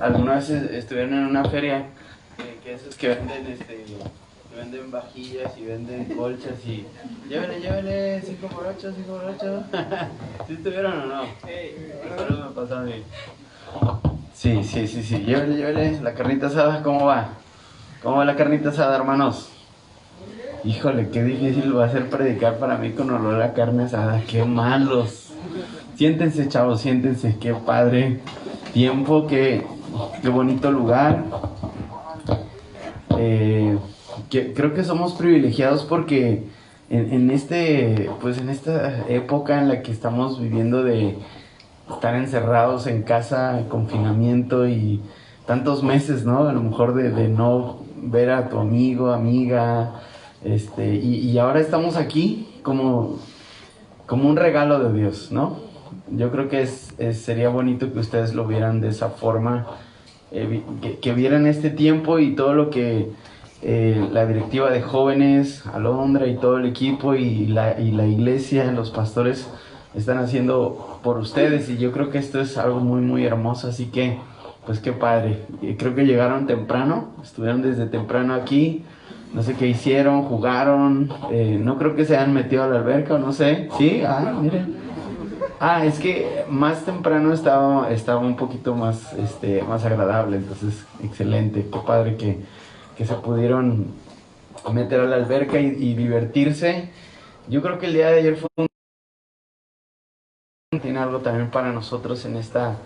¿Alguna vez estuvieron en una feria que esos que venden vajillas y venden colchas y llévele 5x8, 5x8? ¿Sí estuvieron o no? Eso me pasó a mí. Sí, llévele la carnita asada. ¿Cómo va? ¿Cómo va la carnita asada, hermanos? Híjole, qué difícil va a ser predicar para mí con olor a carne asada. ¡Qué malos! Siéntense, chavos, siéntense. ¡Qué padre tiempo! ¡Qué bonito lugar! Creo que somos privilegiados porque en esta época en la que estamos viviendo de estar encerrados en casa, confinamiento y tantos meses, ¿no? A lo mejor de no ver a tu amigo, amiga, y ahora estamos aquí como un regalo de Dios, ¿no? Yo creo que sería bonito que ustedes lo vieran de esa forma, que vieran este tiempo y todo lo que la directiva de jóvenes, Alondra y todo el equipo y la iglesia, los pastores están haciendo por ustedes, y yo creo que esto es algo muy muy hermoso, así que pues qué padre. Creo que llegaron temprano, estuvieron desde temprano aquí, no sé qué hicieron, jugaron, no creo que se hayan metido a la alberca o no sé, ¿sí? Miren. Es que más temprano estaba un poquito más agradable, entonces excelente, qué padre que se pudieron meter a la alberca y divertirse. Yo creo que el día de ayer tiene algo también para nosotros en esta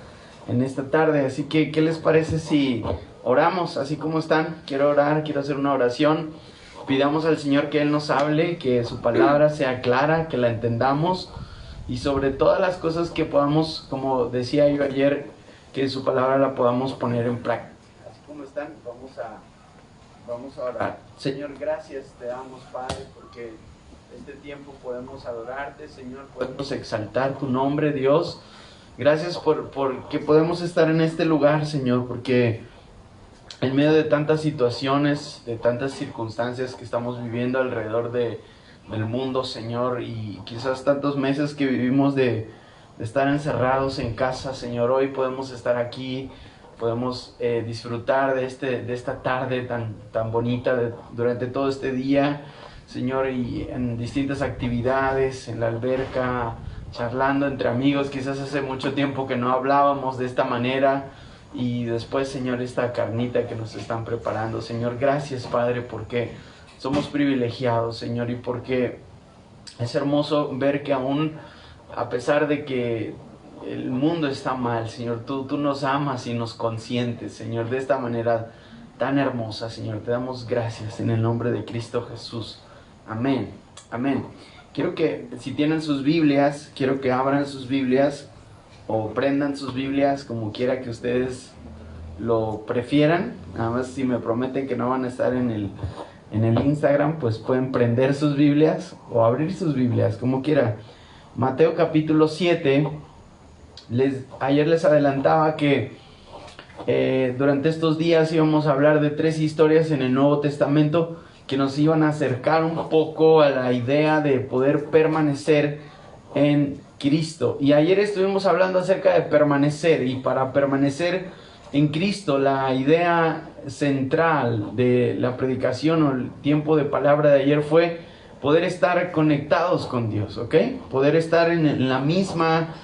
tarde, así que ¿qué les parece si oramos así como están? Quiero orar, quiero hacer una oración. Pidamos al Señor que Él nos hable, que su palabra sea clara, que la entendamos, y sobre todas las cosas que podamos, como decía yo ayer, que su palabra la podamos poner en práctica. Así como están, vamos a orar. Señor, gracias te damos, Padre, porque este tiempo podemos adorarte, Señor, podemos exaltar tu nombre, Dios. Gracias por que podemos estar en este lugar, Señor, porque en medio de tantas situaciones, de tantas circunstancias que estamos viviendo alrededor del mundo, Señor, y quizás tantos meses que vivimos de estar encerrados en casa, Señor, hoy podemos estar aquí, podemos disfrutar de esta tarde tan bonita, durante todo este día, Señor, y en distintas actividades, en la alberca, charlando entre amigos. Quizás hace mucho tiempo que no hablábamos de esta manera. Y después, Señor, esta carnita que nos están preparando. Señor, gracias, Padre, porque somos privilegiados, Señor, y porque es hermoso ver que aún, a pesar de que el mundo está mal, Señor, tú nos amas y nos consientes, Señor, de esta manera tan hermosa, Señor. Te damos gracias en el nombre de Cristo Jesús. Amén, amén. Quiero que, si tienen sus Biblias, quiero que abran sus Biblias o prendan sus Biblias, como quiera que ustedes lo prefieran. Nada más, si me prometen que no van a estar en el Instagram, pues pueden prender sus Biblias o abrir sus Biblias, como quiera. Mateo capítulo 7. Ayer les adelantaba que durante estos días íbamos a hablar de 3 historias en el Nuevo Testamento que nos iban a acercar un poco a la idea de poder permanecer en Cristo. Y ayer estuvimos hablando acerca de permanecer, y para permanecer en Cristo, la idea central de la predicación o el tiempo de palabra de ayer fue poder estar conectados con Dios, ¿ok? Poder estar en la misma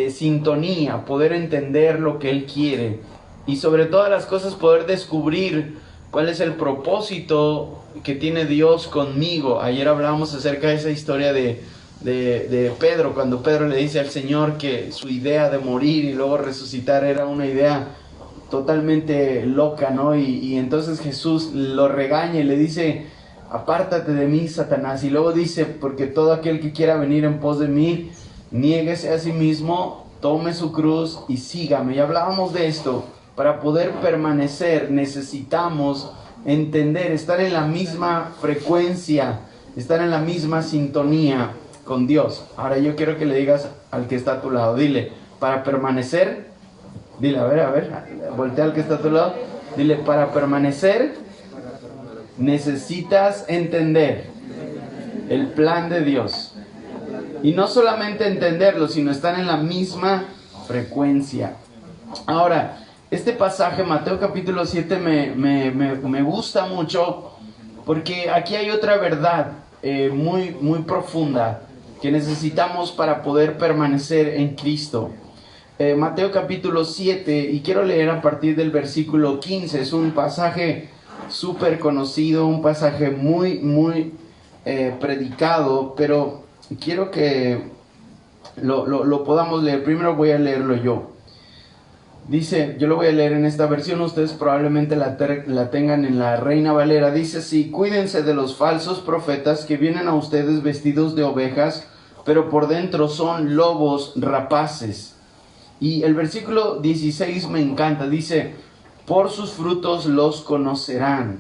sintonía, poder entender lo que Él quiere, y sobre todas las cosas poder descubrir cuál es el propósito que tiene Dios conmigo. Ayer hablábamos acerca de esa historia de Pedro, cuando Pedro le dice al Señor que su idea de morir y luego resucitar era una idea totalmente loca, ¿no? Y entonces Jesús lo regaña y le dice: apártate de mí, Satanás. Y luego dice: porque todo aquel que quiera venir en pos de mí, niéguese a sí mismo, tome su cruz y sígame. Y hablábamos de esto. Para poder permanecer necesitamos entender, estar en la misma frecuencia, estar en la misma sintonía con Dios. Ahora yo quiero que le digas al que está a tu lado, dile: para permanecer, dile, a ver, voltea al que está a tu lado, dile: para permanecer necesitas entender el plan de Dios. Y no solamente entenderlo, sino estar en la misma frecuencia. Ahora, este pasaje, Mateo capítulo 7, me gusta mucho porque aquí hay otra verdad muy profunda que necesitamos para poder permanecer en Cristo. Mateo capítulo 7, y quiero leer a partir del versículo 15, es un pasaje súper conocido, un pasaje muy predicado, pero quiero que lo podamos leer. Primero voy a leerlo yo. Dice, yo lo voy a leer en esta versión, ustedes probablemente la tengan en la Reina Valera. Dice así: cuídense de los falsos profetas que vienen a ustedes vestidos de ovejas, pero por dentro son lobos rapaces. Y el versículo 16 me encanta, dice: por sus frutos los conocerán.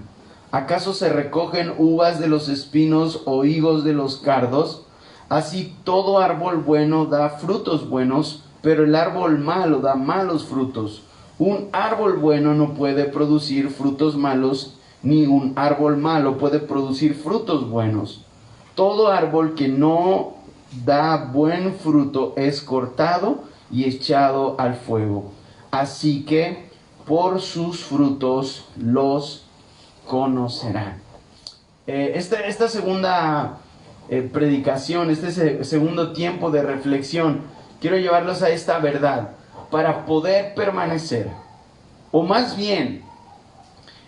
¿Acaso se recogen uvas de los espinos o higos de los cardos? Así todo árbol bueno da frutos buenos, pero el árbol malo da malos frutos. Un árbol bueno no puede producir frutos malos, ni un árbol malo puede producir frutos buenos. Todo árbol que no da buen fruto es cortado y echado al fuego. Así que por sus frutos los conocerán. Esta segunda predicación, este segundo tiempo de reflexión, quiero llevarlos a esta verdad para poder permanecer, o más bien,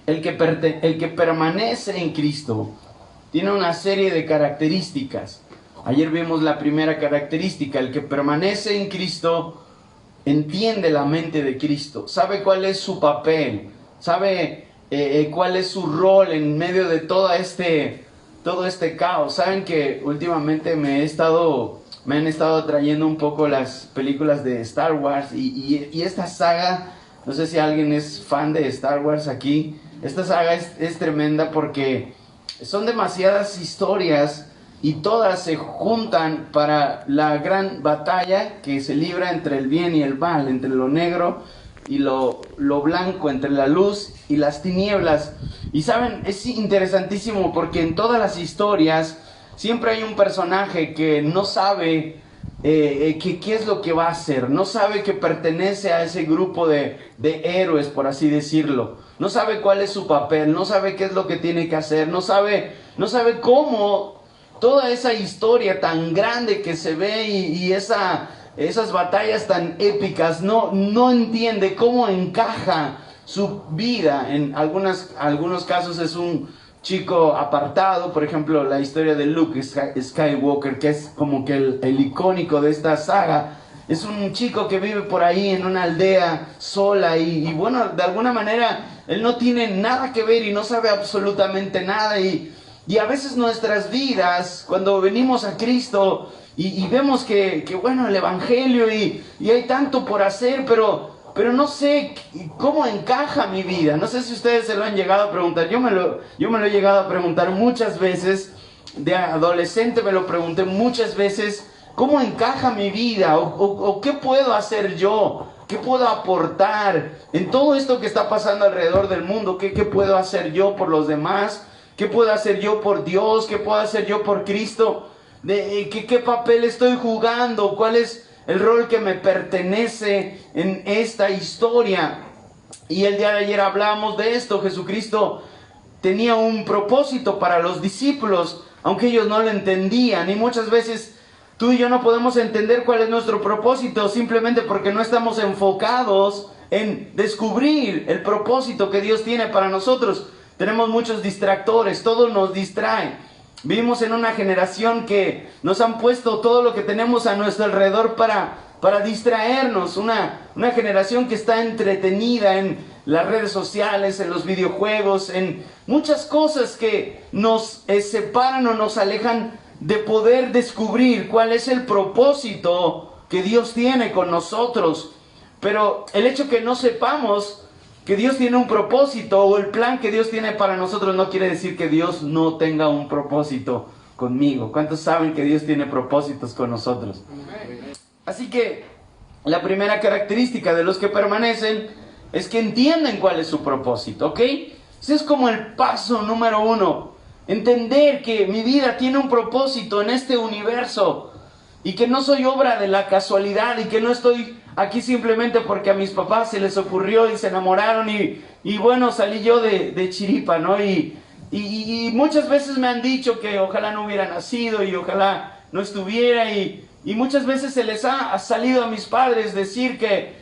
el que permanece en Cristo tiene una serie de características. Ayer vimos la primera característica: el que permanece en Cristo entiende la mente de Cristo, sabe cuál es su papel, sabe cuál es su rol en medio de todo este caos. Saben que últimamente me han estado atrayendo un poco las películas de Star Wars y esta saga, no sé si alguien es fan de Star Wars aquí. Esta saga es tremenda porque son demasiadas historias y todas se juntan para la gran batalla que se libra entre el bien y el mal, entre lo negro y lo blanco, entre la luz y las tinieblas. Y saben, es interesantísimo porque en todas las historias siempre hay un personaje que no sabe qué es lo que va a hacer, no sabe que pertenece a ese grupo de héroes, por así decirlo. No sabe cuál es su papel, no sabe qué es lo que tiene que hacer, no sabe cómo toda esa historia tan grande que se ve y esas batallas tan épicas, no entiende cómo encaja su vida. En algunos casos es un chico apartado, por ejemplo la historia de Luke Skywalker, que es como que el icónico de esta saga. Es un chico que vive por ahí en una aldea sola y bueno, de alguna manera él no tiene nada que ver y no sabe absolutamente nada. Y a veces nuestras vidas, cuando venimos a Cristo y vemos que bueno, el Evangelio y hay tanto por hacer, pero no sé cómo encaja mi vida. No sé si ustedes se lo han llegado a preguntar. Yo me lo he llegado a preguntar muchas veces. De adolescente me lo pregunté muchas veces. ¿Cómo encaja mi vida? ¿O qué puedo hacer yo? ¿Qué puedo aportar en todo esto que está pasando alrededor del mundo? ¿Qué puedo hacer yo por los demás? ¿Qué puedo hacer yo por Dios? ¿Qué puedo hacer yo por Cristo? ¿Qué papel estoy jugando? ¿Cuál es el rol que me pertenece en esta historia? Y el día de ayer hablamos de esto. Jesucristo tenía un propósito para los discípulos, aunque ellos no lo entendían. Y muchas veces tú y yo no podemos entender cuál es nuestro propósito simplemente porque no estamos enfocados en descubrir el propósito que Dios tiene para nosotros. Tenemos muchos distractores, todo nos distrae. Vivimos en una generación que nos han puesto todo lo que tenemos a nuestro alrededor para distraernos. Una generación que está entretenida en las redes sociales, en los videojuegos, en muchas cosas que nos separan o nos alejan de poder descubrir cuál es el propósito que Dios tiene con nosotros. Pero el hecho que no sepamos que Dios tiene un propósito o el plan que Dios tiene para nosotros no quiere decir que Dios no tenga un propósito conmigo. ¿Cuántos saben que Dios tiene propósitos con nosotros? Así que la primera característica de los que permanecen es que entienden cuál es su propósito, ¿ok? Ese es como el paso número 1. Entender que mi vida tiene un propósito en este universo y que no soy obra de la casualidad y que no estoy aquí simplemente porque a mis papás se les ocurrió y se enamoraron y bueno, salí yo de chiripa, ¿no? Y muchas veces me han dicho que ojalá no hubiera nacido y ojalá no estuviera y muchas veces se les ha salido a mis padres decir que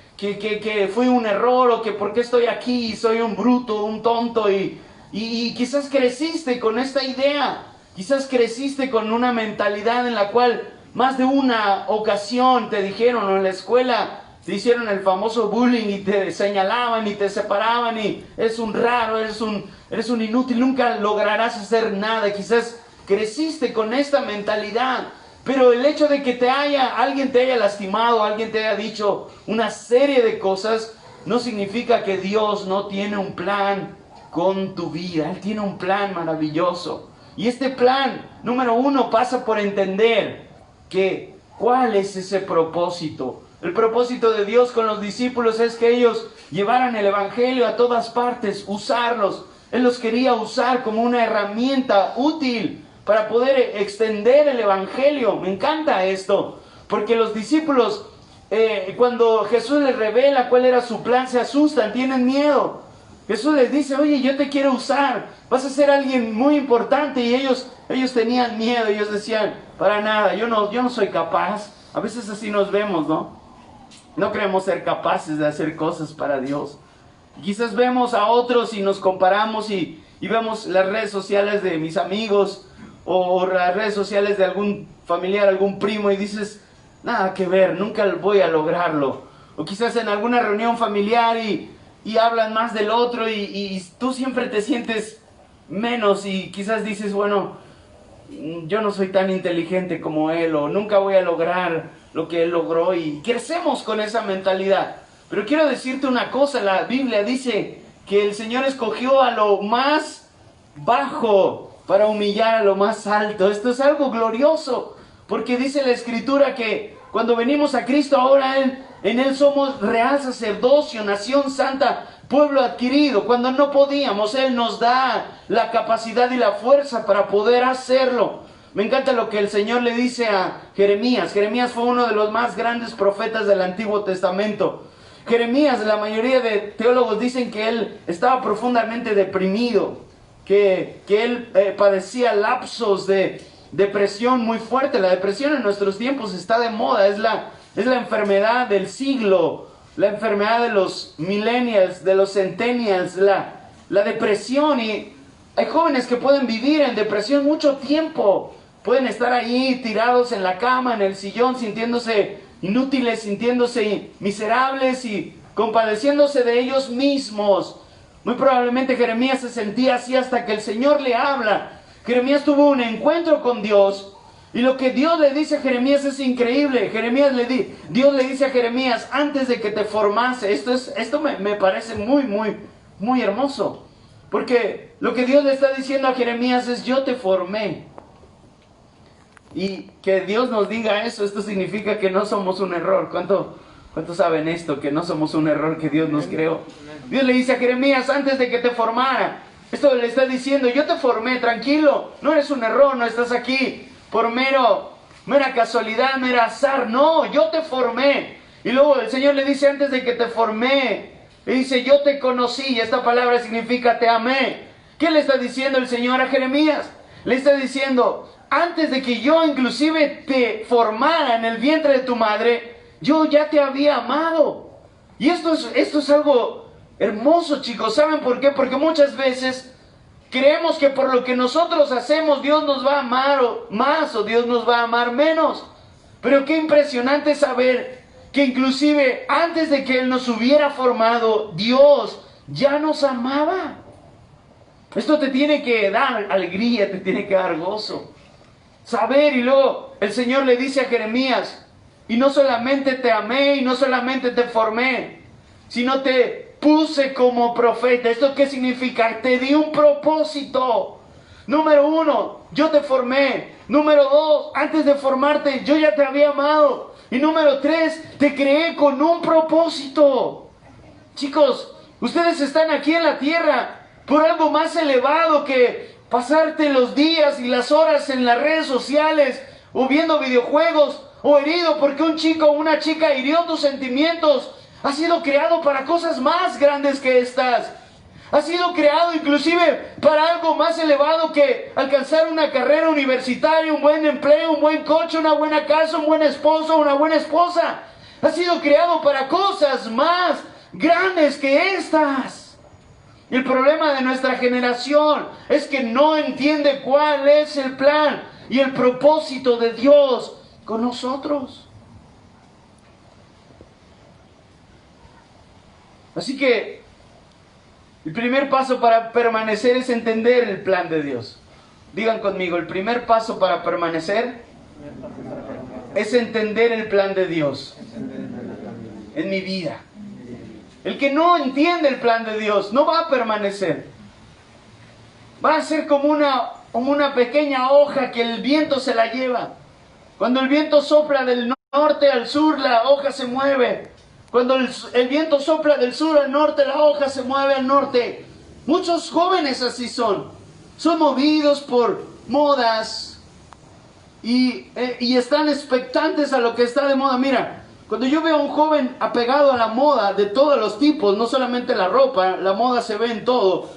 fue un error o que por qué estoy aquí, soy un bruto, un tonto y quizás creciste con esta idea, quizás creciste con una mentalidad en la cual más de una ocasión te dijeron o en la escuela te hicieron el famoso bullying y te señalaban y te separaban y eres un raro, eres un inútil, nunca lograrás hacer nada. Quizás creciste con esta mentalidad, pero el hecho de que alguien te haya lastimado, alguien te haya dicho una serie de cosas, no significa que Dios no tiene un plan con tu vida. Él tiene un plan maravilloso. Y este plan, número uno, pasa por entender ¿cuál es ese propósito? El propósito de Dios con los discípulos es que ellos llevaran el evangelio a todas partes, usarlos. Él los quería usar como una herramienta útil para poder extender el evangelio. Me encanta esto, porque los discípulos, cuando Jesús les revela cuál era su plan, se asustan, tienen miedo. Jesús les dice, oye, yo te quiero usar, vas a ser alguien muy importante. Y ellos tenían miedo, ellos decían, para nada, yo no soy capaz. A veces así nos vemos, ¿no? No creemos ser capaces de hacer cosas para Dios. Quizás vemos a otros y nos comparamos y vemos las redes sociales de mis amigos o las redes sociales de algún familiar, algún primo y dices, nada que ver, nunca voy a lograrlo. O quizás en alguna reunión familiar y hablan más del otro y tú siempre te sientes menos y quizás dices, bueno, yo no soy tan inteligente como él o nunca voy a lograr lo que él logró y crecemos con esa mentalidad. Pero quiero decirte una cosa, la Biblia dice que el Señor escogió a lo más bajo para humillar a lo más alto. Esto es algo glorioso, porque dice la Escritura que cuando venimos a Cristo ahora en Él somos real sacerdocio, nación santa, pueblo adquirido. Cuando no podíamos, Él nos da la capacidad y la fuerza para poder hacerlo. Me encanta lo que el Señor le dice a Jeremías. Jeremías fue uno de los más grandes profetas del Antiguo Testamento. Jeremías, la mayoría de teólogos dicen que él estaba profundamente deprimido, que él padecía lapsos de depresión muy fuerte. La depresión en nuestros tiempos está de moda, es la enfermedad del siglo, la enfermedad de los millennials, de los centennials, la depresión. Y hay jóvenes que pueden vivir en depresión mucho tiempo. Pueden estar ahí tirados en la cama, en el sillón, sintiéndose inútiles, sintiéndose miserables y compadeciéndose de ellos mismos. Muy probablemente Jeremías se sentía así hasta que el Señor le habla. Jeremías tuvo un encuentro con Dios y lo que Dios le dice a Jeremías es increíble. Dios le dice a Jeremías, antes de que te formase, esto me parece muy, muy, muy hermoso. Porque lo que Dios le está diciendo a Jeremías es, yo te formé. Y que Dios nos diga eso, esto significa que no somos un error. ¿Cuántos saben esto? Que no somos un error, que Dios nos creó. Dios le dice a Jeremías, antes de que te formara, esto le está diciendo, yo te formé, tranquilo, no eres un error, no estás aquí por mera casualidad, mera azar, no, yo te formé. Y luego el Señor le dice, antes de que te formé, le dice, yo te conocí, y esta palabra significa te amé. ¿Qué le está diciendo el Señor a Jeremías? Le está diciendo, antes de que yo inclusive te formara en el vientre de tu madre, yo ya te había amado. Y esto es algo hermoso, chicos. ¿Saben por qué? Porque muchas veces creemos que por lo que nosotros hacemos Dios nos va a amar más o Dios nos va a amar menos. Pero qué impresionante saber que inclusive antes de que Él nos hubiera formado, Dios ya nos amaba. Esto te tiene que dar alegría, te tiene que dar gozo. Saber, y luego el Señor le dice a Jeremías, y no solamente te amé y no solamente te formé, sino te puse como profeta. ¿Esto qué significa? Te di un propósito. Número 1, yo te formé. Número 2, antes de formarte yo ya te había amado. Y número 3, te creé con un propósito. Chicos, ustedes están aquí en la tierra por algo más elevado que pasarte los días y las horas en las redes sociales o viendo videojuegos o herido porque un chico o una chica hirió tus sentimientos. Has sido creado para cosas más grandes que estas. Has sido creado inclusive para algo más elevado que alcanzar una carrera universitaria, un buen empleo, un buen coche, una buena casa, un buen esposo, una buena esposa. Has sido creado para cosas más grandes que estas. Y el problema de nuestra generación es que no entiende cuál es el plan y el propósito de Dios con nosotros. Así que el primer paso para permanecer es entender el plan de Dios. Digan conmigo, el primer paso para permanecer es entender el plan de Dios en mi vida. El que no entiende el plan de Dios no va a permanecer. Va a ser como una pequeña hoja que el viento se la lleva. Cuando el viento sopla del norte al sur, la hoja se mueve. Cuando el viento sopla del sur al norte, la hoja se mueve al norte. Muchos jóvenes así son. Son movidos por modas y están expectantes a lo que está de moda. Mira, cuando yo veo a un joven apegado a la moda de todos los tipos, no solamente la ropa, la moda se ve en todo.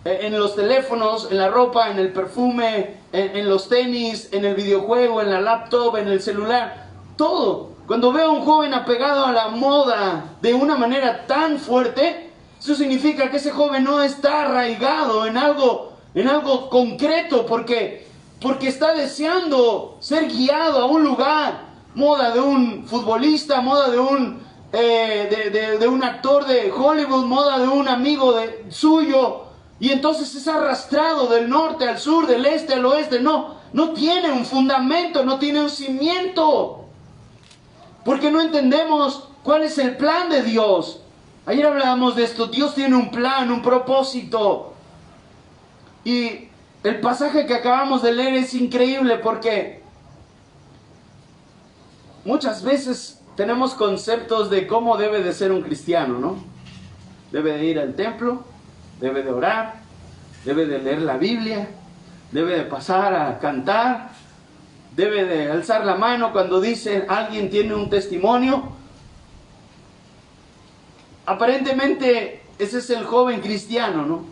En los teléfonos, en la ropa, en el perfume, en los tenis, en el videojuego, en la laptop, en el celular, todo. Cuando veo a un joven apegado a la moda de una manera tan fuerte, eso significa que ese joven no está arraigado en algo concreto, porque está deseando ser guiado a un lugar. Moda de un futbolista, moda de un actor de Hollywood, moda de un amigo suyo, y entonces es arrastrado del norte al sur, del este al oeste. No tiene un fundamento, no tiene un cimiento. Porque no entendemos cuál es el plan de Dios. Ayer hablábamos de esto. Dios tiene un plan, un propósito. Y el pasaje que acabamos de leer es increíble porque muchas veces tenemos conceptos de cómo debe de ser un cristiano, ¿no? Debe de ir al templo, debe de orar, debe de leer la Biblia, debe de pasar a cantar, debe de alzar la mano cuando dice alguien tiene un testimonio. Aparentemente ese es el joven cristiano, ¿no?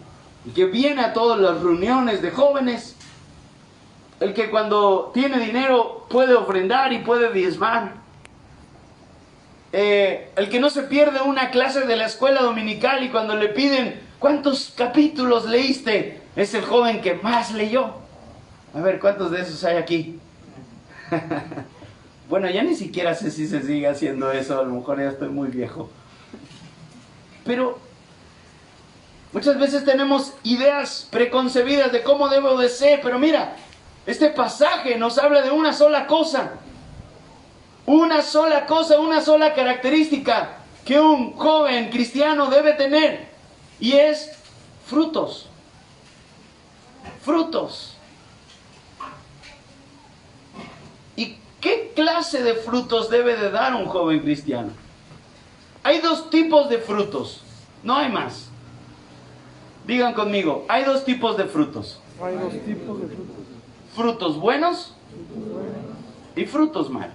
El que viene a todas las reuniones de jóvenes, el que cuando tiene dinero puede ofrendar y puede diezmar, el que no se pierde una clase de la escuela dominical y cuando le piden ¿cuántos capítulos leíste? Es el joven que más leyó. A ver, ¿cuántos de esos hay aquí? Bueno, ya ni siquiera sé si se sigue haciendo eso, a lo mejor ya estoy muy viejo. Pero muchas veces tenemos ideas preconcebidas de cómo debo de ser, pero mira, este pasaje nos habla de una sola cosa. Una sola cosa, una sola característica que un joven cristiano debe tener, y es frutos. Frutos. ¿Y qué clase de frutos debe de dar un joven cristiano? Hay dos tipos de frutos, no hay más. Digan conmigo, hay dos tipos de frutos. Hay dos tipos de frutos. Frutos buenos y frutos malos.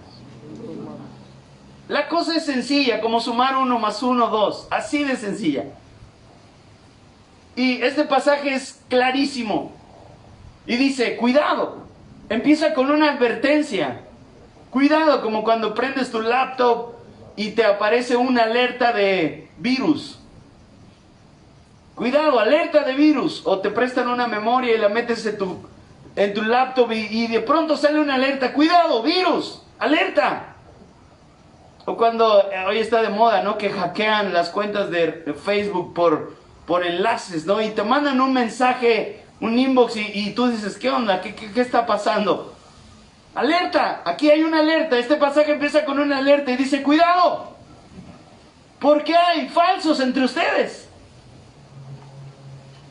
La cosa es sencilla, como sumar 1 más 1, 2. Así de sencilla. Y este pasaje es clarísimo. Y dice, cuidado. Empieza con una advertencia. Cuidado, como cuando prendes tu laptop y te aparece una alerta de virus. Cuidado, alerta de virus. O te prestan una memoria y la metes en tu laptop y de pronto sale una alerta. Cuidado, virus, alerta. O cuando hoy está de moda, ¿no? Que hackean las cuentas de Facebook por enlaces, ¿no? Y te mandan un mensaje, un inbox y tú dices, ¿qué onda? ¿Qué está pasando? ¡Alerta! Aquí hay una alerta. Este pasaje empieza con una alerta y dice, ¡cuidado! Porque hay falsos entre ustedes.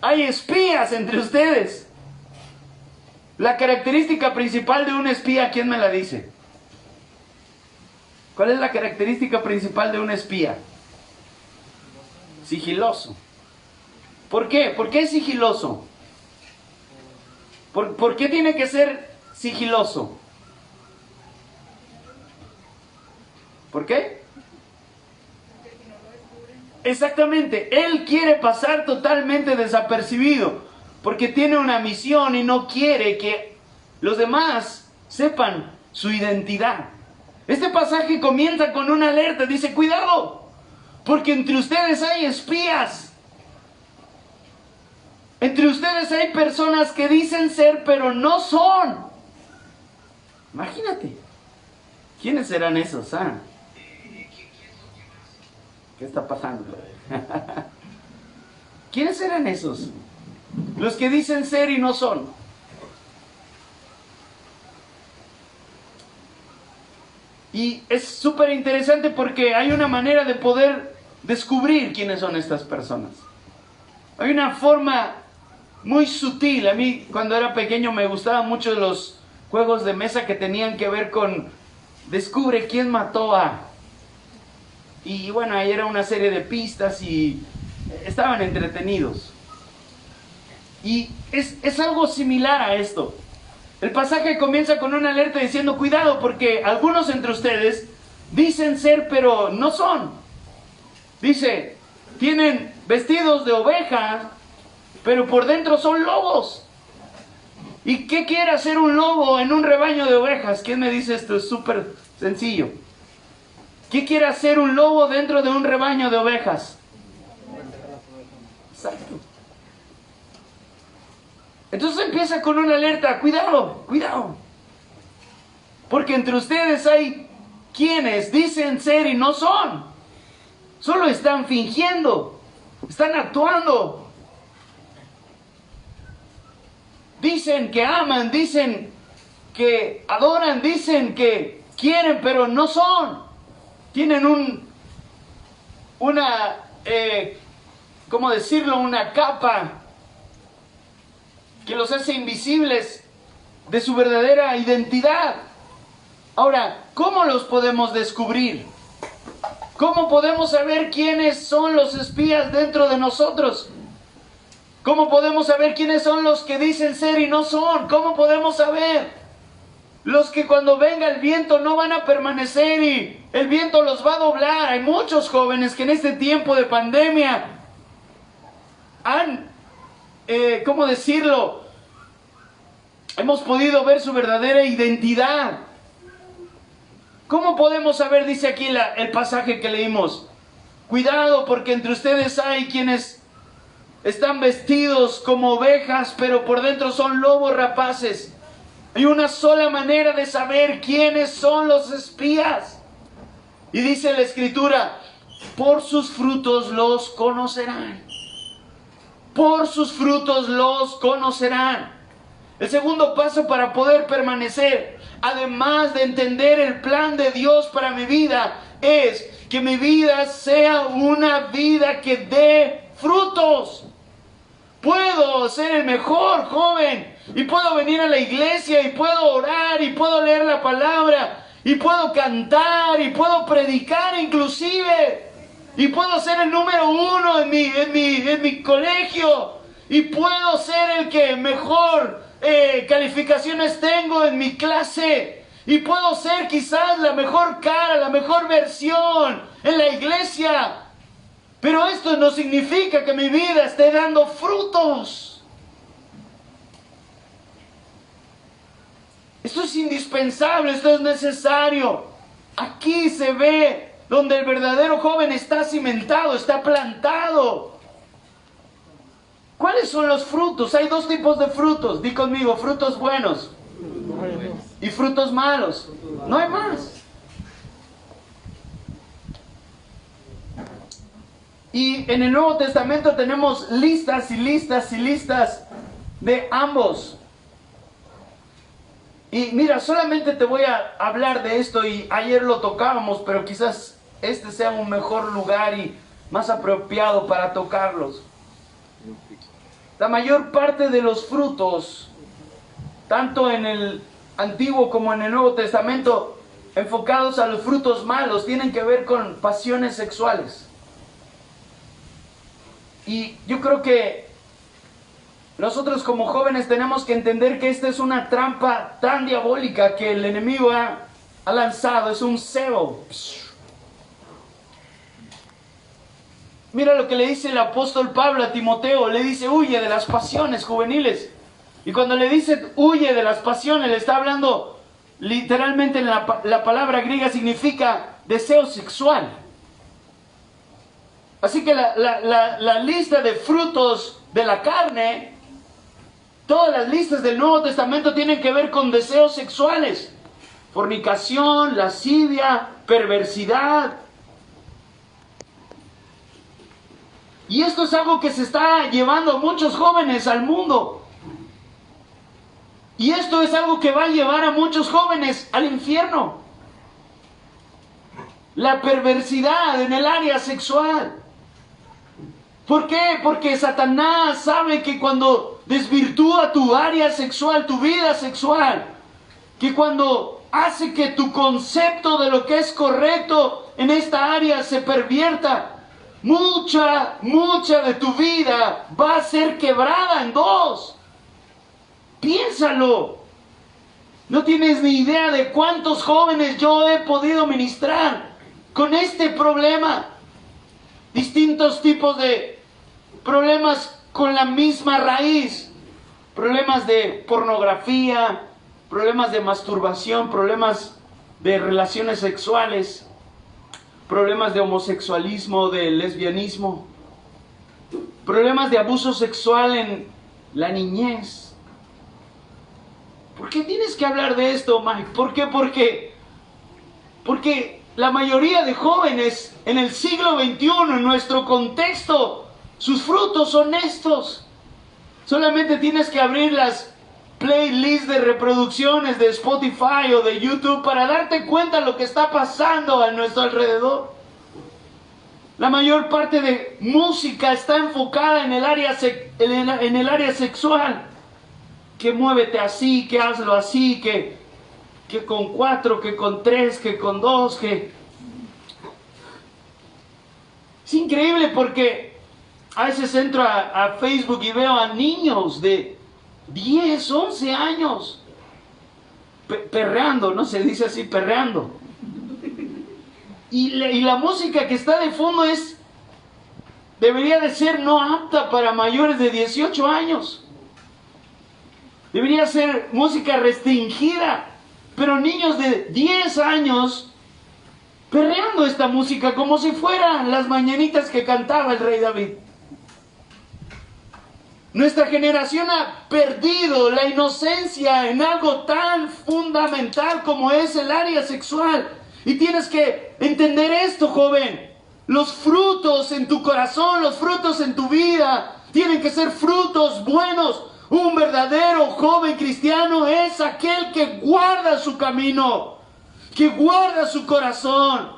Hay espías entre ustedes. La característica principal de un espía, ¿quién me la dice? ¿Cuál es la característica principal de un espía? Sigiloso. ¿Por qué? ¿Por qué es sigiloso? ¿Por qué tiene que ser sigiloso? ¿Por qué? Exactamente, él quiere pasar totalmente desapercibido, porque tiene una misión y no quiere que los demás sepan su identidad. Este pasaje comienza con una alerta, dice, cuidado, porque entre ustedes hay espías. Entre ustedes hay personas que dicen ser, pero no son. Imagínate, ¿quiénes serán esos? ¿Qué está pasando? ¿Quiénes eran esos? Los que dicen ser y no son. Y es súper interesante porque hay una manera de poder descubrir quiénes son estas personas. Hay una forma muy sutil. A mí cuando era pequeño me gustaban mucho los juegos de mesa que tenían que ver con descubre quién mató a... Y bueno, ahí era una serie de pistas y estaban entretenidos. Y es algo similar a esto. El pasaje comienza con una alerta diciendo, cuidado, porque algunos entre ustedes dicen ser, pero no son. Dice, tienen vestidos de oveja, pero por dentro son lobos. ¿Y qué quiere hacer un lobo en un rebaño de ovejas? ¿Quién me dice esto? Es súper sencillo. ¿Qué quiere hacer un lobo dentro de un rebaño de ovejas? Exacto. Entonces empieza con una alerta, cuidado, cuidado. Porque entre ustedes hay quienes dicen ser y no son. Solo están fingiendo, están actuando. Dicen que aman, dicen que adoran, dicen que quieren, pero no son. Tienen ¿cómo decirlo? Una capa que los hace invisibles de su verdadera identidad. Ahora, ¿cómo los podemos descubrir? ¿Cómo podemos saber quiénes son los espías dentro de nosotros? ¿Cómo podemos saber quiénes son los que dicen ser y no son? ¿Cómo podemos saber? Los que cuando venga el viento no van a permanecer y el viento los va a doblar. Hay muchos jóvenes que en este tiempo de pandemia han, ¿cómo decirlo? Hemos podido ver su verdadera identidad. ¿Cómo podemos saber? Dice aquí el pasaje que leímos. Cuidado, porque entre ustedes hay quienes están vestidos como ovejas, pero por dentro son lobos rapaces. Hay una sola manera de saber quiénes son los espías. Y dice la Escritura, por sus frutos los conocerán. Por sus frutos los conocerán. El segundo paso para poder permanecer, además de entender el plan de Dios para mi vida, es que mi vida sea una vida que dé frutos. Puedo ser el mejor joven y puedo venir a la iglesia y puedo orar y puedo leer la palabra y puedo cantar y puedo predicar inclusive y puedo ser el número uno en mi colegio y puedo ser el que mejor calificaciones tengo en mi clase y puedo ser quizás la mejor cara, la mejor versión en la iglesia. Pero esto no significa que mi vida esté dando frutos. Esto es indispensable, esto es necesario. Aquí se ve donde el verdadero joven está cimentado, está plantado. ¿Cuáles son los frutos? Hay dos tipos de frutos. Di conmigo, frutos buenos y frutos malos. No hay más. Y en el Nuevo Testamento tenemos listas y listas y listas de ambos. Y mira, solamente te voy a hablar de esto y ayer lo tocábamos, pero quizás este sea un mejor lugar y más apropiado para tocarlos. La mayor parte de los frutos, tanto en el Antiguo como en el Nuevo Testamento, enfocados a los frutos malos, tienen que ver con pasiones sexuales. Y yo creo que nosotros como jóvenes tenemos que entender que esta es una trampa tan diabólica que el enemigo ha lanzado. Es un cebo Mira lo que le dice el apóstol Pablo a Timoteo. Le dice, huye de las pasiones juveniles. Y cuando le dice, huye de las pasiones, le está hablando literalmente, la palabra griega significa deseo sexual. Así que la lista de frutos de la carne, todas las listas del Nuevo Testamento tienen que ver con deseos sexuales. Fornicación, lascivia, perversidad. Y esto es algo que se está llevando a muchos jóvenes al mundo. Y esto es algo que va a llevar a muchos jóvenes al infierno. La perversidad en el área sexual. ¿Por qué? Porque Satanás sabe que cuando desvirtúa tu área sexual, tu vida sexual, que cuando hace que tu concepto de lo que es correcto en esta área se pervierta, mucha de tu vida va a ser quebrada en dos. Piénsalo. No tienes ni idea de cuántos jóvenes yo he podido ministrar con este problema. Distintos tipos de problemas con la misma raíz. Problemas de pornografía, problemas de masturbación, problemas de relaciones sexuales, problemas de homosexualismo, de lesbianismo, problemas de abuso sexual en la niñez. ¿Por qué tienes que hablar de esto, Mike? ¿Por qué? Porque la mayoría de jóvenes en el siglo XXI, en nuestro contexto, sus frutos son estos. Solamente tienes que abrir las playlists de reproducciones de Spotify o de YouTube para darte cuenta de lo que está pasando a nuestro alrededor. La mayor parte de música está enfocada en el área sexual. Que muévete así, que hazlo así, que con 4, que con 3, que con 2, que... Es increíble porque a veces entro a Facebook y veo a niños de 10, 11 años perreando, ¿no? Se dice así, perreando. Y la música que está de fondo debería de ser no apta para mayores de 18 años. Debería ser música restringida, pero niños de 10 años perreando esta música como si fueran las mañanitas que cantaba el rey David. Nuestra generación ha perdido la inocencia en algo tan fundamental como es el área sexual. Y tienes que entender esto, joven. Los frutos en tu corazón, los frutos en tu vida, tienen que ser frutos buenos. Un verdadero joven cristiano es aquel que guarda su camino, que guarda su corazón,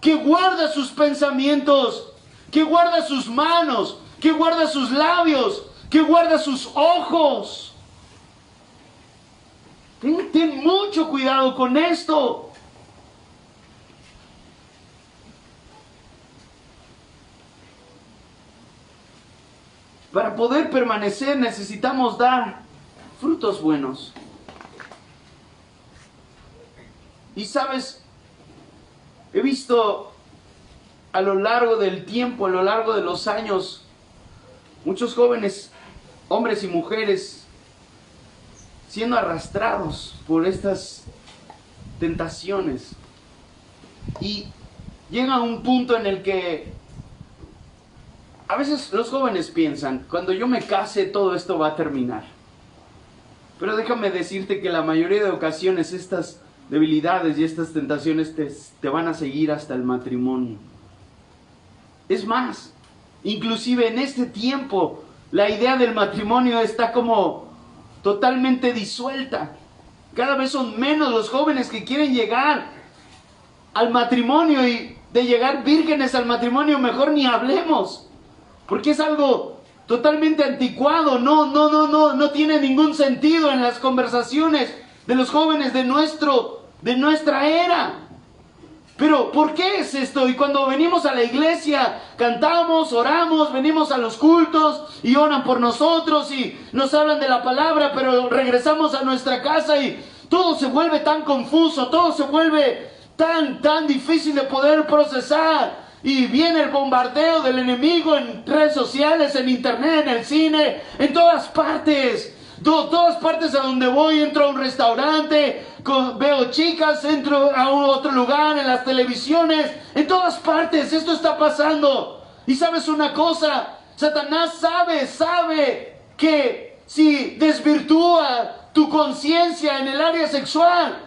que guarda sus pensamientos, que guarda sus manos, que guarda sus labios, que guarda sus ojos. Ten mucho cuidado con esto. Para poder permanecer necesitamos dar frutos buenos. Y sabes, he visto a lo largo del tiempo, a lo largo de los años, muchos jóvenes, hombres y mujeres, siendo arrastrados por estas tentaciones. Y llega un punto en el que a veces los jóvenes piensan, cuando yo me case todo esto va a terminar. Pero déjame decirte que la mayoría de ocasiones estas debilidades y estas tentaciones te van a seguir hasta el matrimonio. Es más, inclusive en este tiempo la idea del matrimonio está como totalmente disuelta. Cada vez son menos los jóvenes que quieren llegar al matrimonio, y de llegar vírgenes al matrimonio mejor ni hablemos. Porque es algo totalmente anticuado, no tiene ningún sentido en las conversaciones de los jóvenes de nuestra era. Pero ¿por qué es esto? Y cuando venimos a la iglesia, cantamos, oramos, venimos a los cultos y oran por nosotros y nos hablan de la palabra, pero regresamos a nuestra casa y todo se vuelve tan confuso, todo se vuelve tan difícil de poder procesar. y viene el bombardeo del enemigo en redes sociales, en internet, en el cine, en todas partes. Todas partes a donde voy, entro a un restaurante, veo chicas, entro a otro lugar, en las televisiones, en todas partes esto está pasando. Y sabes una cosa, Satanás sabe que si desvirtúa tu conciencia en el área sexual,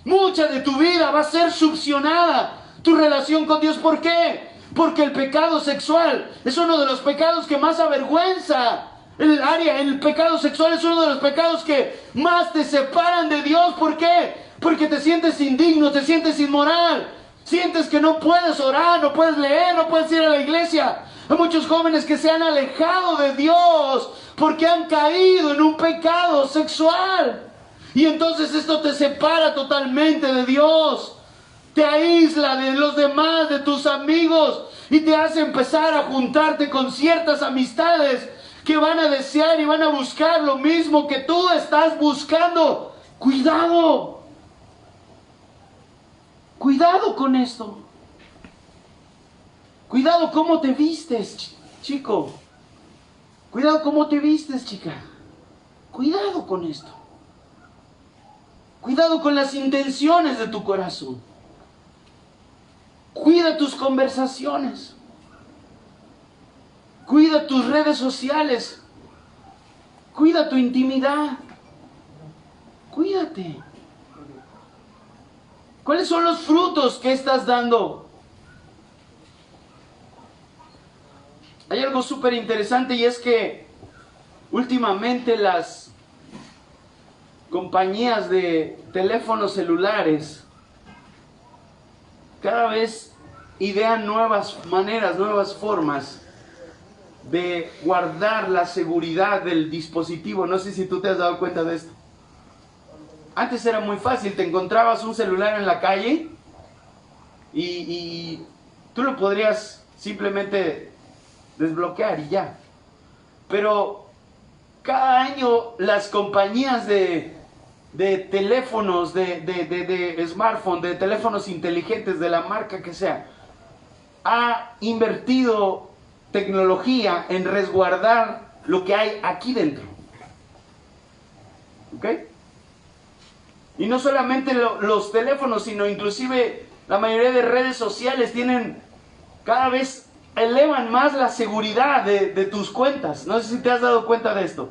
mucha de tu vida va a ser succionada, tu relación con Dios. ¿Por qué? Porque el pecado sexual es uno de los pecados que más avergüenza. El pecado sexual es uno de los pecados que más te separan de Dios. ¿Por qué? Porque te sientes indigno, te sientes inmoral, sientes que no puedes orar, no puedes leer, no puedes ir a la iglesia. Hay muchos jóvenes que se han alejado de Dios porque han caído en un pecado sexual. Y entonces esto te separa totalmente de Dios, te aísla de los demás, de tus amigos, y te hace empezar a juntarte con ciertas amistades que van a desear y van a buscar lo mismo que tú estás buscando. Cuidado. Cuidado con esto. Cuidado cómo te vistes, chico. Cuidado cómo te vistes, chica. Cuidado con esto. Cuidado con las intenciones de tu corazón. Cuida tus conversaciones. Cuida tus redes sociales. Cuida tu intimidad. Cuídate. ¿Cuáles son los frutos que estás dando? Hay algo súper interesante, y es que últimamente las compañías de teléfonos celulares cada vez idean nuevas maneras, nuevas formas de guardar la seguridad del dispositivo. No sé si tú te has dado cuenta de esto. Antes era muy fácil, te encontrabas un celular en la calle y tú lo podrías simplemente desbloquear y ya. Pero cada año las compañías de teléfonos, de smartphone, de teléfonos inteligentes, de la marca que sea, ha invertido tecnología en resguardar lo que hay aquí dentro. ¿Ok? Y no solamente los teléfonos, sino inclusive la mayoría de redes sociales tienen, cada vez elevan más la seguridad de tus cuentas. No sé si te has dado cuenta de esto.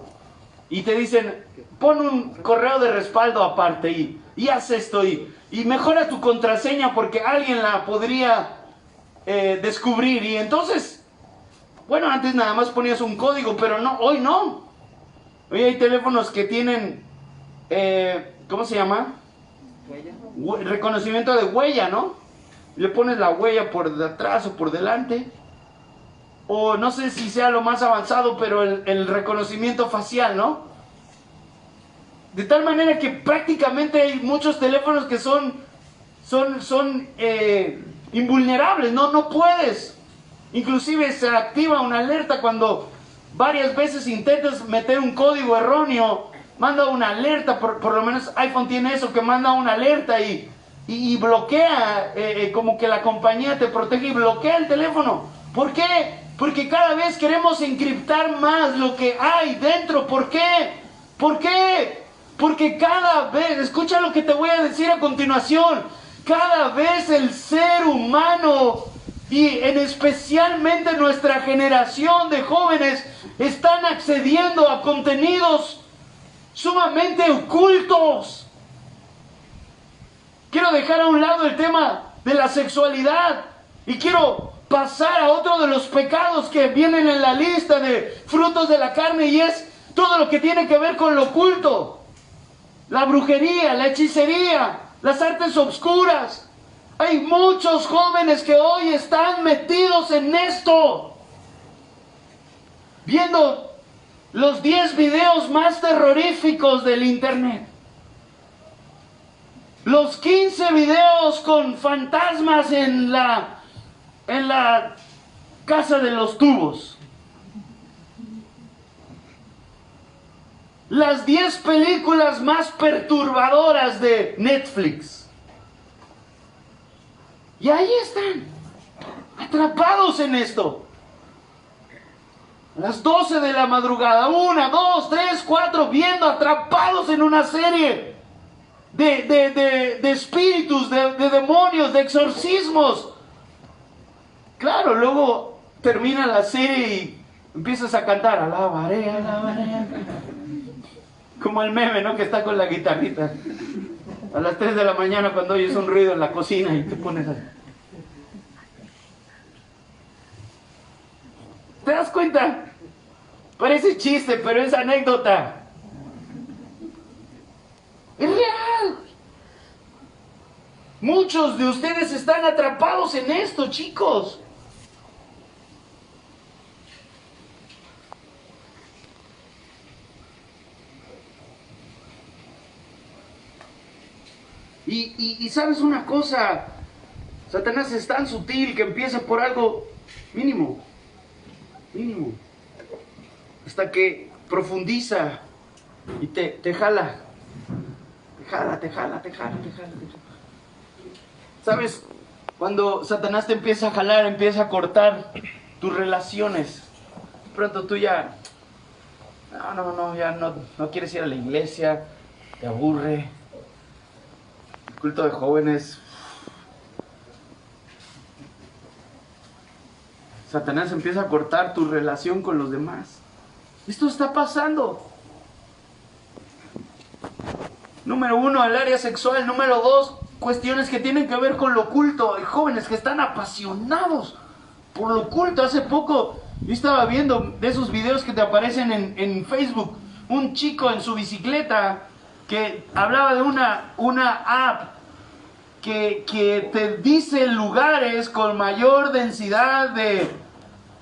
Y te dicen, pon un correo de respaldo aparte y haz esto y mejora tu contraseña porque alguien la podría descubrir. Y entonces, bueno, antes nada más ponías un código, pero no, hoy no. Hoy hay teléfonos que tienen, ¿cómo se llama? Reconocimiento de huella, ¿no? Le pones la huella por detrás o por delante. O no sé si sea lo más avanzado, pero el reconocimiento facial, ¿no? De tal manera que prácticamente hay muchos teléfonos que son invulnerables, no puedes. Inclusive se activa una alerta cuando varias veces intentas meter un código erróneo, manda una alerta, por lo menos iPhone tiene eso, que manda una alerta y bloquea, como que la compañía te protege y bloquea el teléfono. ¿Por qué? Porque cada vez queremos encriptar más lo que hay dentro. ¿Por qué? ¿Por qué? Porque cada vez, escucha lo que te voy a decir a continuación, cada vez el ser humano, y en especialmente nuestra generación de jóvenes, están accediendo a contenidos sumamente ocultos. Quiero dejar a un lado el tema de la sexualidad y quiero pasar a otro de los pecados que vienen en la lista de frutos de la carne, y es todo lo que tiene que ver con lo oculto. La brujería, la hechicería, las artes obscuras. Hay muchos jóvenes que hoy están metidos en esto, viendo los 10 videos más terroríficos del internet, los 15 videos con fantasmas en la casa de los tubos, las 10 películas más perturbadoras de Netflix. Y ahí están. Atrapados en esto. A las 12 de la madrugada, 1, 2, 3, 4, viendo, atrapados en una serie de espíritus, de demonios, de exorcismos. Claro, luego termina la serie y empiezas a cantar, alabaré, alabaré. Como el meme, ¿no? Que está con la guitarrita. A las 3 de la mañana cuando oyes un ruido en la cocina y te pones así. ¿Te das cuenta? Parece chiste, pero es anécdota. Es real. Muchos de ustedes están atrapados en esto, chicos. Y sabes una cosa, Satanás es tan sutil que empieza por algo mínimo, hasta que profundiza y te jala. Te jala. ¿Sabes? Cuando Satanás te empieza a jalar, empieza a cortar tus relaciones. Pronto tú ya, ya no quieres ir a la iglesia, te aburre. El culto de jóvenes. Satanás empieza a cortar tu relación con los demás. Esto está pasando. Número 1, el área sexual. Número 2, cuestiones que tienen que ver con lo oculto. Hay jóvenes que están apasionados por lo oculto. Hace poco yo estaba viendo de esos videos que te aparecen en Facebook. Un chico en su bicicleta que hablaba de una app que te dice lugares con mayor densidad de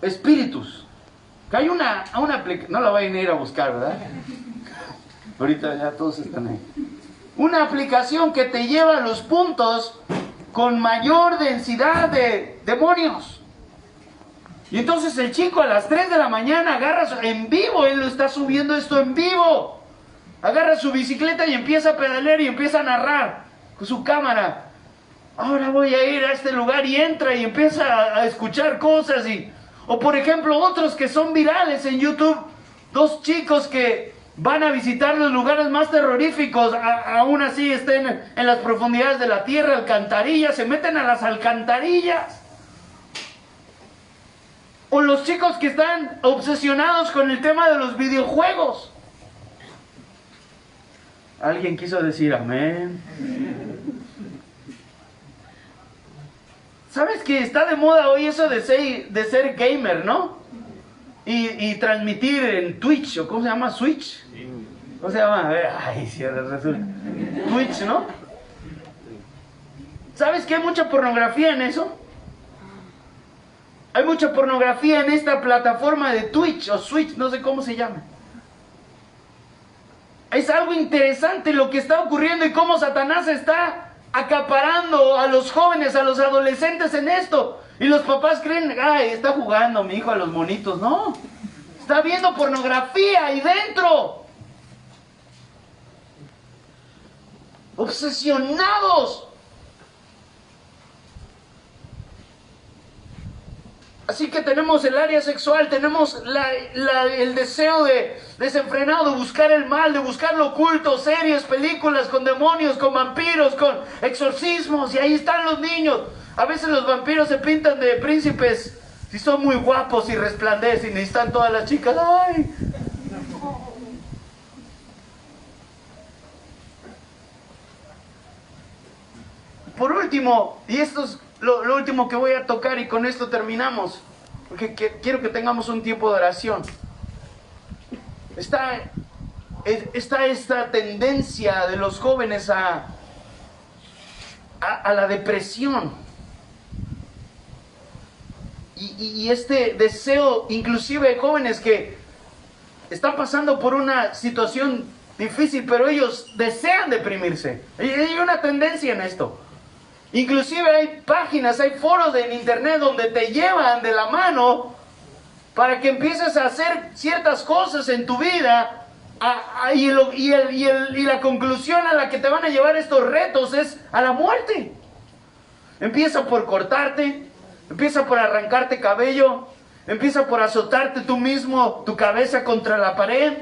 espíritus. Que hay una aplicación, no la vayan a ir a buscar, ¿verdad? Ahorita ya todos están ahí. Una aplicación que te lleva a los puntos con mayor densidad de demonios. Y entonces el chico a las 3 de la mañana agarra en vivo, él lo está subiendo esto en vivo. Agarra su bicicleta y empieza a pedalear y empieza a narrar con su cámara. Ahora voy a ir a este lugar, y entra y empieza a escuchar cosas. O por ejemplo, otros que son virales en YouTube. 2 chicos que van a visitar los lugares más terroríficos, aún así estén en las profundidades de la tierra, alcantarillas, se meten a las alcantarillas. O los chicos que están obsesionados con el tema de los videojuegos. ¿Alguien quiso decir amén? ¿Sabes que está de moda hoy eso de ser gamer, no? Y transmitir en Twitch, o ¿cómo se llama? ¿Switch? ¿Cómo se llama? Ay, sí, resulta. Twitch, ¿no? ¿Sabes que hay mucha pornografía en eso? Hay mucha pornografía en esta plataforma de Twitch o Switch, no sé cómo se llama. Es algo interesante lo que está ocurriendo y cómo Satanás está acaparando a los jóvenes, a los adolescentes en esto. Y los papás creen, ay, está jugando mi hijo a los monitos. No, está viendo pornografía ahí dentro. Obsesionados. Así que tenemos el área sexual, tenemos el deseo desenfrenado de buscar el mal, de buscar lo oculto, series, películas con demonios, con vampiros, con exorcismos, y ahí están los niños. A veces los vampiros se pintan de príncipes, si son muy guapos y resplandecen, y están todas las chicas, ¡ay! Por último, y esto es lo último que voy a tocar y con esto terminamos, porque quiero que tengamos un tiempo de oración. Está esta tendencia de los jóvenes a la depresión. Y este deseo, inclusive de jóvenes que están pasando por una situación difícil, pero ellos desean deprimirse. Hay una tendencia en esto. Inclusive hay páginas, hay foros en internet donde te llevan de la mano para que empieces a hacer ciertas cosas en tu vida, y la conclusión a la que te van a llevar estos retos es a la muerte. Empieza por cortarte, Empieza por arrancarte cabello. Empieza por azotarte tú mismo tu cabeza contra la pared.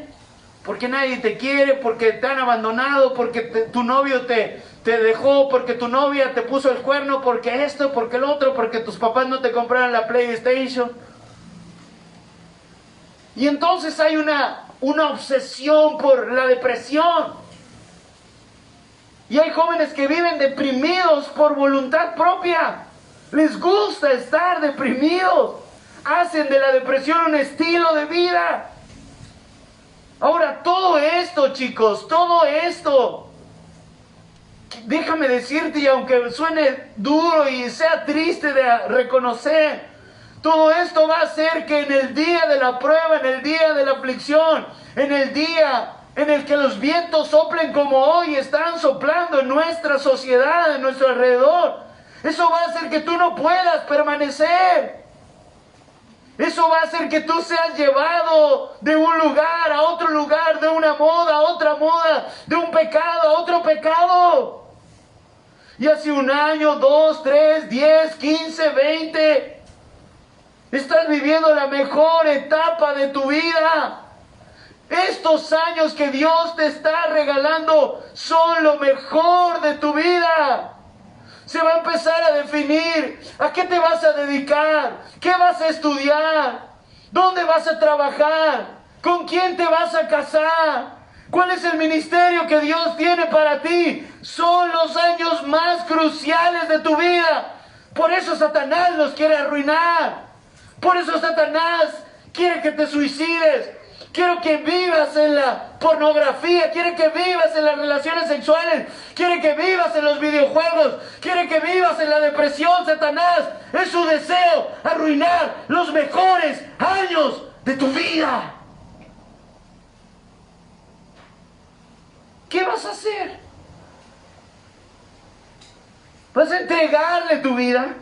Porque nadie te quiere, porque te han abandonado, porque tu novio te dejó, porque tu novia te puso el cuerno, porque esto, porque el otro, porque tus papás no te compraron la PlayStation. Y entonces hay una obsesión por la depresión. Y hay jóvenes que viven deprimidos por voluntad propia. Les gusta estar deprimidos. Hacen de la depresión un estilo de vida. Ahora, todo esto, chicos, todo esto, déjame decirte, y aunque suene duro y sea triste de reconocer, todo esto va a hacer que en el día de la prueba, en el día de la aflicción, en el día en el que los vientos soplen como hoy están soplando en nuestra sociedad, en nuestro alrededor, eso va a hacer que tú no puedas permanecer. Eso va a hacer que tú seas llevado de un lugar a otro lugar, de una moda a otra moda, de un pecado a otro pecado. Y hace 1 año, 2, 3, 10, 15, 20, estás viviendo la mejor etapa de tu vida. Estos años que Dios te está regalando son lo mejor de tu vida. Se va a empezar a definir a qué te vas a dedicar, qué vas a estudiar, dónde vas a trabajar, con quién te vas a casar, cuál es el ministerio que Dios tiene para ti. Son los años más cruciales de tu vida. Por eso Satanás los quiere arruinar. Por eso Satanás quiere que te suicides. Quiere que vivas en la pornografía, quiere que vivas en las relaciones sexuales, quiere que vivas en los videojuegos, quiere que vivas en la depresión. Satanás, es su deseo arruinar los mejores años de tu vida. ¿Qué vas a hacer? ¿Vas a entregarle tu vida?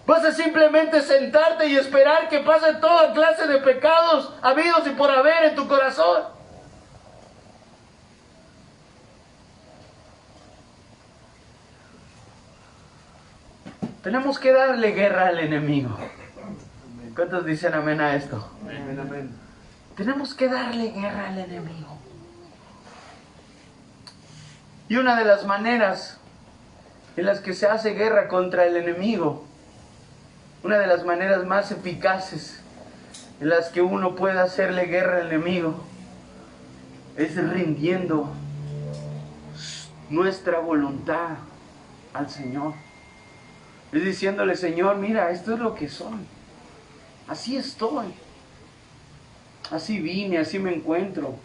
¿Vas a simplemente sentarte y esperar que pase toda clase de pecados habidos y por haber en tu corazón? Tenemos que darle guerra al enemigo. ¿Cuántos dicen amén a esto? Amén, amén. Tenemos que darle guerra al enemigo. Y una de las maneras en las que se hace guerra contra el enemigo, una de las maneras más eficaces en las que uno puede hacerle guerra al enemigo, es rindiendo nuestra voluntad al Señor. Es diciéndole: Señor, mira, esto es lo que soy. Así estoy. Así vine, así me encuentro.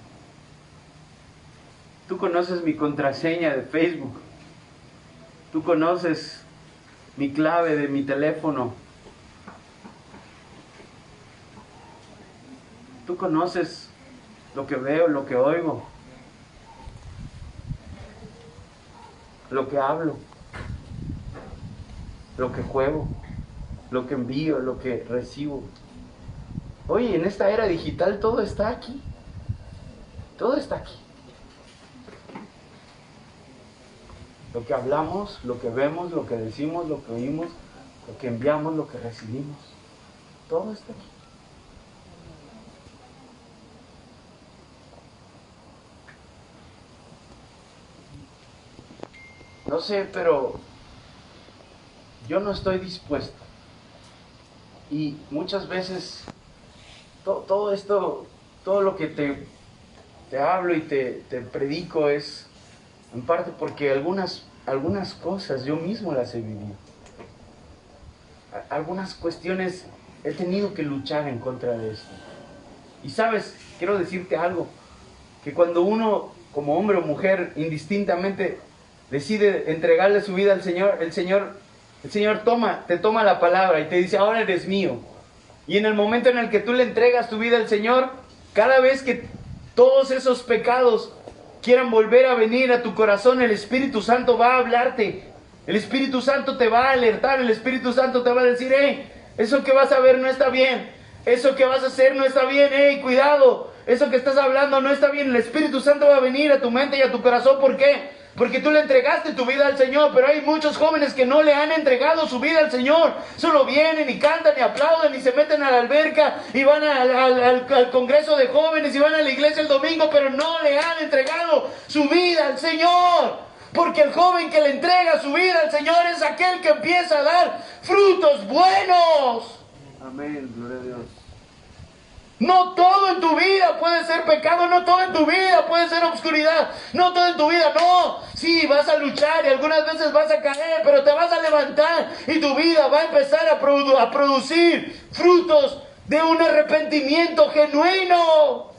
Tú conoces mi contraseña de Facebook. Tú conoces mi clave de mi teléfono. Tú conoces lo que veo, lo que oigo, lo que hablo, lo que juego, lo que envío, lo que recibo. Oye, en esta era digital todo está aquí. Todo está aquí. Lo que hablamos, lo que vemos, lo que decimos, lo que oímos, lo que enviamos, lo que recibimos. Todo está aquí. No sé, pero yo no estoy dispuesto. Y muchas veces todo esto, todo lo que te hablo y te predico es en parte porque algunas cosas yo mismo las he vivido. Algunas cuestiones he tenido que luchar en contra de esto. Y sabes, quiero decirte algo, que cuando uno como hombre o mujer indistintamente decide entregarle su vida al Señor, el Señor te toma la palabra y te dice: ahora eres mío. Y en el momento en el que tú le entregas tu vida al Señor, cada vez que todos esos pecados quieran volver a venir a tu corazón, el Espíritu Santo va a hablarte. El Espíritu Santo te va a alertar, el Espíritu Santo te va a decir: hey, eso que vas a ver no está bien, eso que vas a hacer no está bien, hey, cuidado, eso que estás hablando no está bien. El Espíritu Santo va a venir a tu mente y a tu corazón. ¿Por qué? porque tú le entregaste tu vida al Señor, pero hay muchos jóvenes que no le han entregado su vida al Señor. Solo vienen y cantan y aplauden y se meten a la alberca y van al congreso de jóvenes y van a la iglesia el domingo, pero no le han entregado su vida al Señor. Porque el joven que le entrega su vida al Señor es aquel que empieza a dar frutos buenos. Amén, gloria a Dios. No todo en tu vida puede ser pecado, no todo en tu vida puede ser obscuridad, no todo en tu vida, no. Sí, vas a luchar y algunas veces vas a caer, pero te vas a levantar y tu vida va a empezar a producir frutos de un arrepentimiento genuino.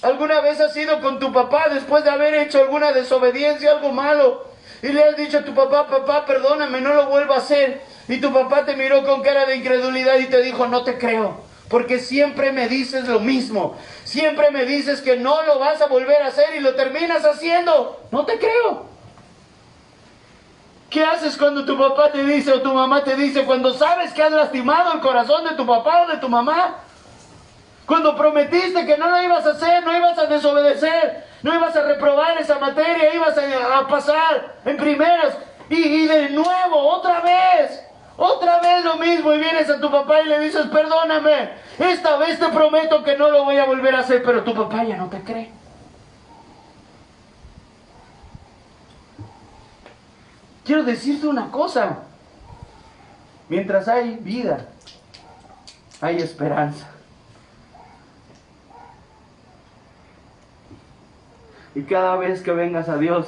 ¿Alguna vez has ido con tu papá después de haber hecho alguna desobediencia, algo malo, y le has dicho a tu papá, papá, perdóname, no lo vuelvo a hacer? Y tu papá te miró con cara de incredulidad y te dijo, no te creo, porque siempre me dices lo mismo. Siempre me dices que no lo vas a volver a hacer y lo terminas haciendo. No te creo. ¿Qué haces cuando tu papá te dice o tu mamá te dice, cuando sabes que has lastimado el corazón de tu papá o de tu mamá? Cuando prometiste que no lo ibas a hacer, no ibas a desobedecer, no ibas a reprobar esa materia, ibas a pasar en primeras y de nuevo, otra vez lo mismo, y vienes a tu papá y le dices, perdóname, esta vez te prometo que no lo voy a volver a hacer, pero tu papá ya no te cree. Quiero decirte una cosa, mientras hay vida, hay esperanza. Y cada vez que vengas a Dios,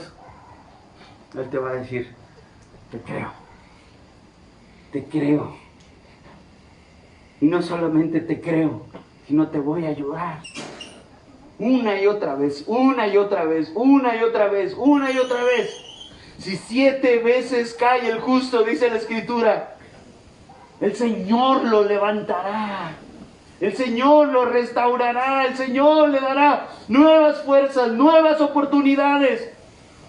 Él te va a decir, te creo. Te creo. Y no solamente te creo, sino te voy a ayudar. Una y otra vez, una y otra vez, una y otra vez, una y otra vez. Si 7 veces cae el justo, dice la Escritura, el Señor lo levantará. El Señor lo restaurará. El Señor le dará nuevas fuerzas, nuevas oportunidades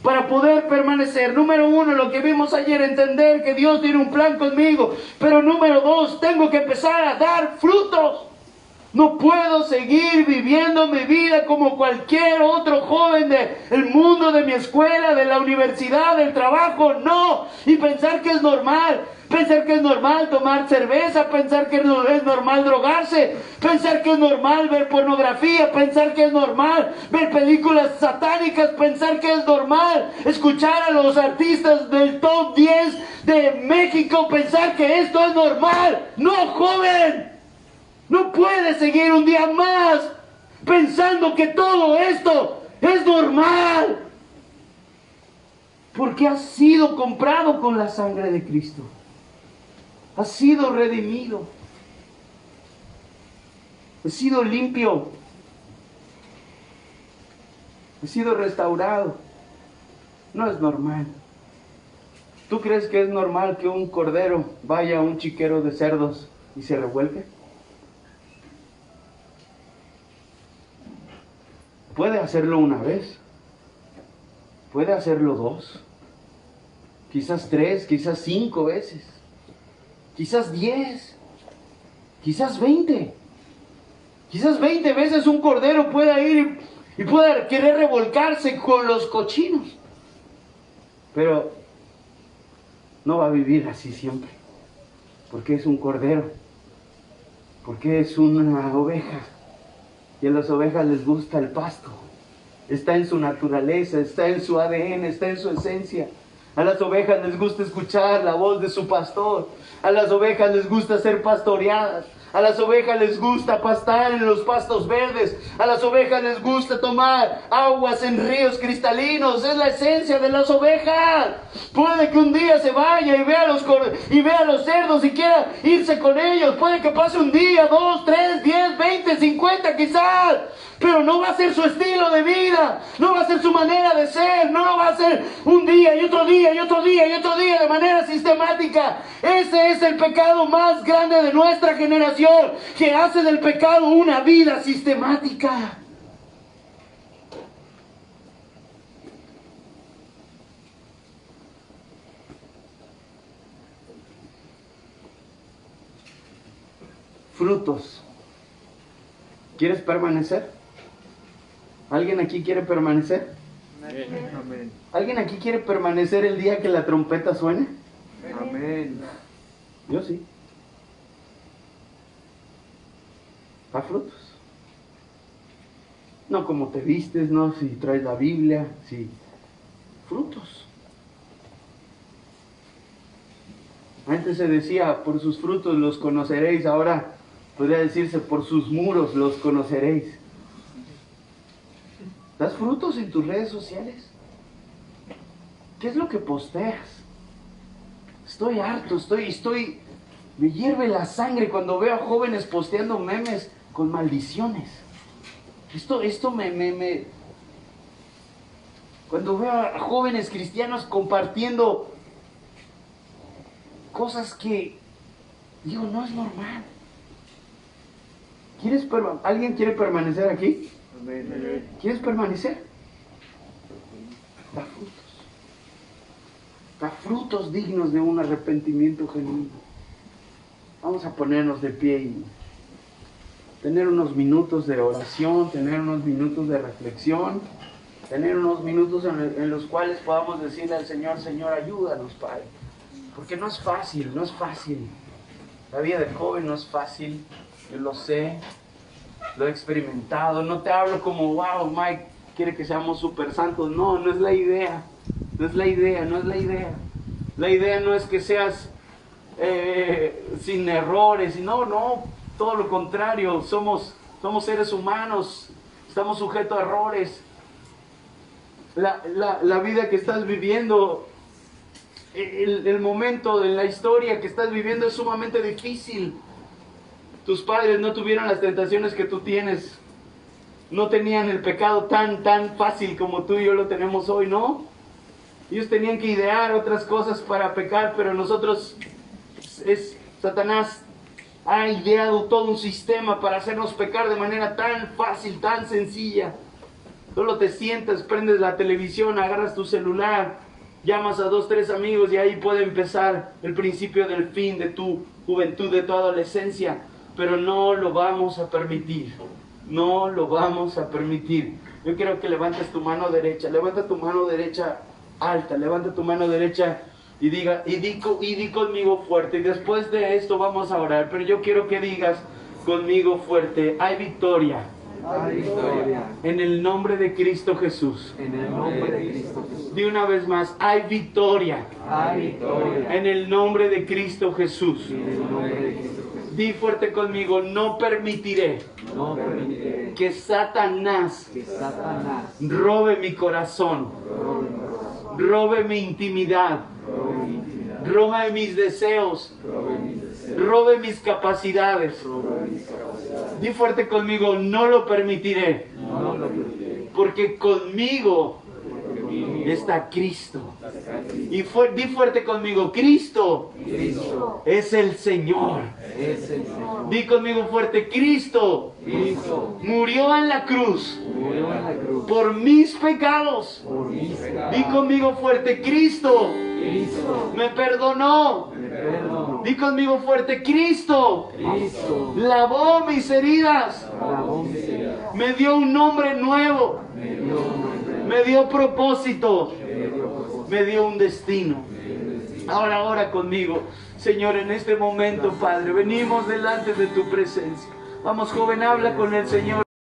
para poder permanecer. Número 1, lo que vimos ayer, entender que Dios tiene un plan conmigo. Pero número 2, tengo que empezar a dar frutos. No puedo seguir viviendo mi vida como cualquier otro joven del mundo, de mi escuela, de la universidad, del trabajo. No. Y pensar que es normal. Pensar que es normal tomar cerveza, pensar que es normal drogarse, pensar que es normal ver pornografía, pensar que es normal ver películas satánicas, pensar que es normal escuchar a los artistas del top 10 de México, pensar que esto es normal. No, joven, no puedes seguir un día más pensando que todo esto es normal, porque has sido comprado con la sangre de Cristo. Has sido redimido. Has sido limpio. Has sido restaurado. No es normal. ¿Tú crees que es normal que un cordero vaya a un chiquero de cerdos y se revuelque? Puede hacerlo una vez. Puede hacerlo 2. Quizás 3, quizás 5 veces. Quizás 10, quizás 20. Quizás 20 veces un cordero pueda ir y pueda querer revolcarse con los cochinos. Pero no va a vivir así siempre. Porque es un cordero. Porque es una oveja. Y a las ovejas les gusta el pasto. Está en su naturaleza, está en su ADN, está en su esencia. A las ovejas les gusta escuchar la voz de su pastor. A las ovejas les gusta ser pastoreadas. A las ovejas les gusta pastar en los pastos verdes. A las ovejas les gusta tomar aguas en ríos cristalinos. Es la esencia de las ovejas. Puede que un día se vaya y vea a los cerdos y quiera irse con ellos. Puede que pase un día, 2, 3, 10, 20, 50 quizás. Pero no va a ser su estilo de vida, no va a ser su manera de ser, no lo va a hacer un día y otro día y otro día y otro día de manera sistemática. Ese es el pecado más grande de nuestra generación, que hace del pecado una vida sistemática. Frutos. ¿Quieres permanecer? ¿Alguien aquí quiere permanecer? Amén. ¿Alguien aquí quiere permanecer el día que la trompeta suene? Amén. Yo sí. Da frutos. No como te vistes, no si traes la Biblia, sí. Frutos. Antes se decía, por sus frutos los conoceréis, ahora podría decirse, por sus muros los conoceréis. ¿Das frutos en tus redes sociales? ¿Qué es lo que posteas? Estoy harto, me hierve la sangre cuando veo a jóvenes posteando memes con maldiciones. Esto me... Cuando veo a jóvenes cristianos compartiendo cosas que digo, no es normal. ¿Alguien quiere permanecer aquí? Amén. ¿Quieres permanecer? Da frutos. Da frutos dignos de un arrepentimiento genuino. Vamos a ponernos de pie y tener unos minutos de oración, tener unos minutos de reflexión, tener unos minutos en los cuales podamos decirle al Señor, Señor, ayúdanos, Padre. Porque no es fácil, no es fácil. La vida de joven no es fácil, yo lo sé, lo he experimentado. No te hablo como, wow, Mike quiere que seamos super santos. No, no es la idea. No es la idea, no es la idea. La idea no es que seas sin errores. No, todo lo contrario. Somos seres humanos, estamos sujetos a errores. La vida que estás viviendo, el momento en la historia que estás viviendo es sumamente difícil. Tus padres no tuvieron las tentaciones que tú tienes. No tenían el pecado tan fácil como tú y yo lo tenemos hoy, ¿no? Ellos tenían que idear otras cosas para pecar, pero nosotros, Satanás ha ideado todo un sistema para hacernos pecar de manera tan fácil, tan sencilla. Solo te sientas, prendes la televisión, agarras tu celular, llamas a 2, 3 amigos y ahí puede empezar el principio del fin de tu juventud, de tu adolescencia. Pero no lo vamos a permitir. No lo vamos a permitir. Yo quiero que levantes tu mano derecha. Levanta tu mano derecha alta. Levanta tu mano derecha y di conmigo fuerte. Y después de esto vamos a orar. Pero yo quiero que digas conmigo fuerte: hay victoria. Hay victoria. En el nombre de Cristo Jesús. En el nombre de Cristo Jesús. Di una vez más: hay victoria. Hay victoria. En el nombre de Cristo Jesús. En el nombre de Cristo Jesús. Di fuerte conmigo: no permitiré No permitiré que Satanás que Satanás robe mi corazón, robe mi corazón, robe mi intimidad, robe mi intimidad, robe mis deseos, robe mis deseos, robe mis capacidades. robe mis capacidades. Di fuerte conmigo: no lo permitiré, No lo permitiré. porque conmigo Porque conmigo está Cristo. está Cristo. Y di fuerte conmigo: Cristo Cristo es el Señor. es el Señor. Di conmigo fuerte: Cristo Cristo murió en la cruz murió en la cruz por mis pecados. por mis pecados. Di conmigo fuerte: Cristo Cristo me perdonó. me perdonó. Di conmigo fuerte: Cristo Cristo lavó mis heridas. lavó mis heridas. Me dio un nombre nuevo. Me dio un nombre. Me dio propósito. Me dio propósito. Me dio un destino. Ahora ora conmigo. Señor, en este momento, Padre, venimos delante de tu presencia. Vamos, joven, habla con el Señor.